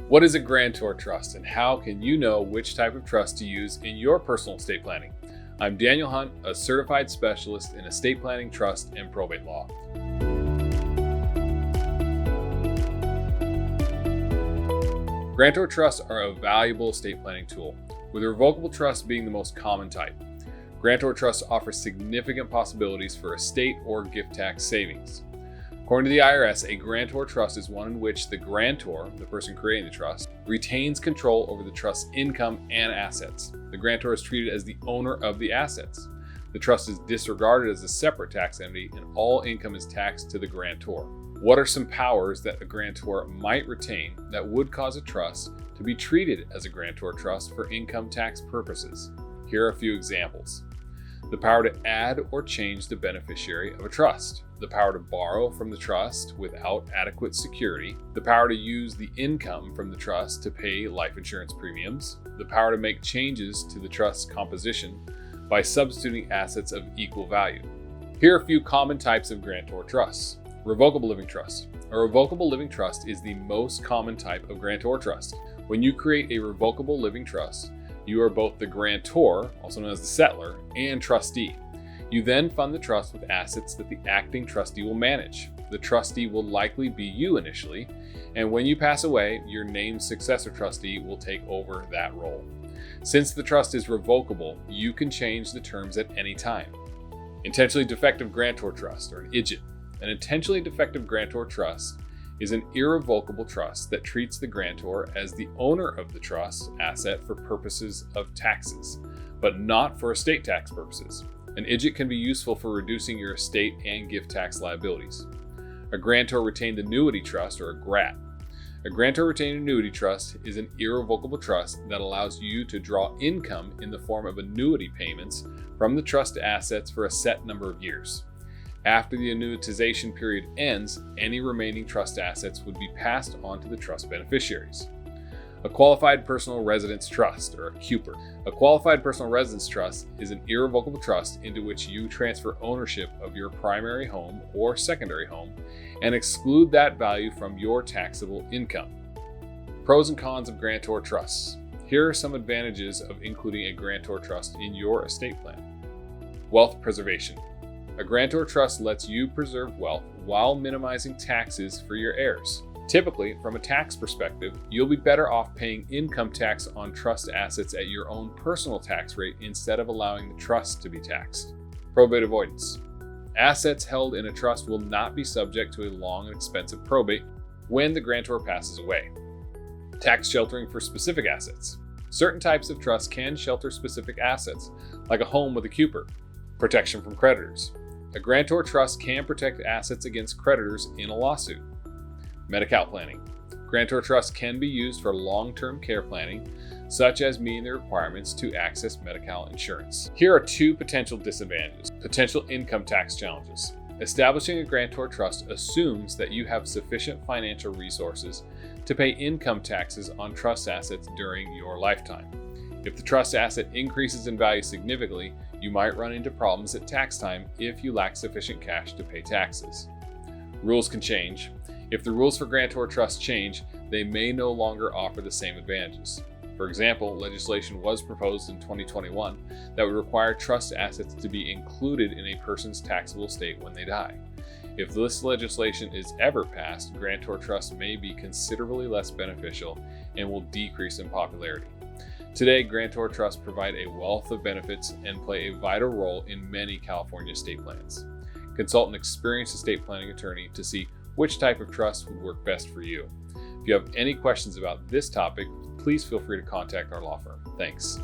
What is a grantor trust and how can you know which type of trust to use in your personal estate planning? I'm Daniel Hunt, a certified specialist in estate planning, trust, and probate law. Grantor trusts are a valuable estate planning tool, with a revocable trust being the most common type. Grantor trusts offer significant possibilities for estate or gift tax savings. According to the IRS, a grantor trust is one in which the grantor, the person creating the trust, retains control over the trust's income and assets. The grantor is treated as the owner of the assets. The trust is disregarded as a separate tax entity, and all income is taxed to the grantor. What are some powers that a grantor might retain that would cause a trust to be treated as a grantor trust for income tax purposes? Here are a few examples. The power to add or change the beneficiary of a trust, the power to borrow from the trust without adequate security, the power to use the income from the trust to pay life insurance premiums, the power to make changes to the trust's composition by substituting assets of equal value. Here are a few common types of grantor trusts. Revocable living trust. A revocable living trust is the most common type of grantor trust. When you create a revocable living trust, you are both the grantor, also known as the settlor, and trustee. You then fund the trust with assets that the acting trustee will manage. The trustee will likely be you initially, and when you pass away, your named successor trustee will take over that role. Since the trust is revocable, you can change the terms at any time. Intentionally defective grantor trust, or an IDGIT. An intentionally defective grantor trust is an irrevocable trust that treats the grantor as the owner of the trust asset for purposes of taxes, but not for estate tax purposes. An IDGIT can be useful for reducing your estate and gift tax liabilities. A grantor retained annuity trust, or a GRAT. A grantor retained annuity trust is an irrevocable trust that allows you to draw income in the form of annuity payments from the trust assets for a set number of years. After the annuitization period ends, any remaining trust assets would be passed on to the trust beneficiaries. A qualified personal residence trust, or a QPER. A qualified personal residence trust is an irrevocable trust into which you transfer ownership of your primary home or secondary home and exclude that value from your taxable income. Pros and cons of grantor trusts. Here are some advantages of including a grantor trust in your estate plan. Wealth preservation. A grantor trust lets you preserve wealth while minimizing taxes for your heirs. Typically, from a tax perspective, you'll be better off paying income tax on trust assets at your own personal tax rate instead of allowing the trust to be taxed. Probate avoidance. Assets held in a trust will not be subject to a long and expensive probate when the grantor passes away. Tax sheltering for specific assets. Certain types of trusts can shelter specific assets, like a home with a QPER. Protection from creditors. A grantor trust can protect assets against creditors in a lawsuit. Medi-Cal planning. Grantor trusts can be used for long-term care planning, such as meeting the requirements to access Medi-Cal insurance. Here are two potential disadvantages. Potential income tax challenges. Establishing a grantor trust assumes that you have sufficient financial resources to pay income taxes on trust assets during your lifetime. If the trust asset increases in value significantly, you might run into problems at tax time if you lack sufficient cash to pay taxes. Rules can change. If the rules for grantor trusts change, they may no longer offer the same advantages. For example, legislation was proposed in 2021 that would require trust assets to be included in a person's taxable estate when they die. If this legislation is ever passed, grantor trusts may be considerably less beneficial and will decrease in popularity. Today, grantor trusts provide a wealth of benefits and play a vital role in many California estate plans. Consult an experienced estate planning attorney to see which type of trust would work best for you. If you have any questions about this topic, please feel free to contact our law firm. Thanks.